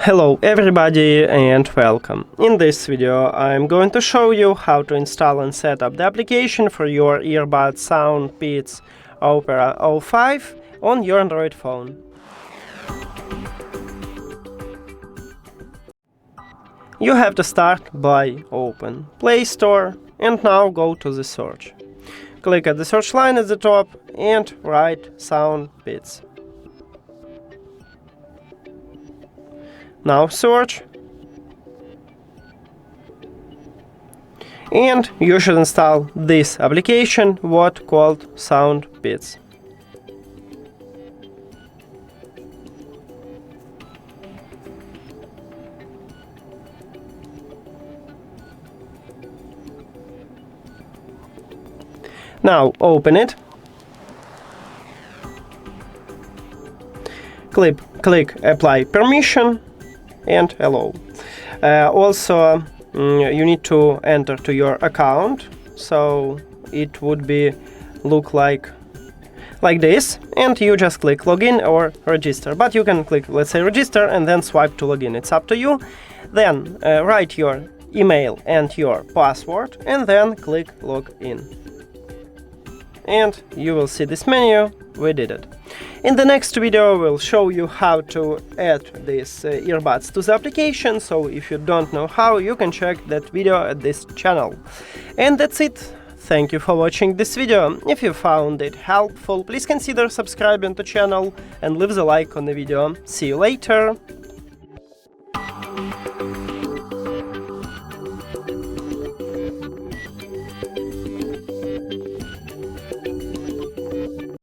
Hello everybody and welcome. In this video I'm going to show you how to install and set up the application for your earbuds SOUNDPEATS Opera05 on your Android phone. You have to start by open Play Store and now go to the search. Click at the search line at the top and write SOUNDPEATS. Now search, and you should install this application what called SOUNDPEATS. Now open it. Click apply permission and allow. Also, you need to enter to your account, so it would be look like this, and you just click login or register. But you can click, let's say, register and then swipe to login. It's up to you. Then write your email and your password and then click login. And you will see this menu. We did it. In the next video we'll show you how to add these earbuds to the application, so if you don't know how, you can check that video at this channel. And that's it. Thank you for watching this video. If you found it helpful, please consider subscribing to the channel and leave the like on the video. See you later!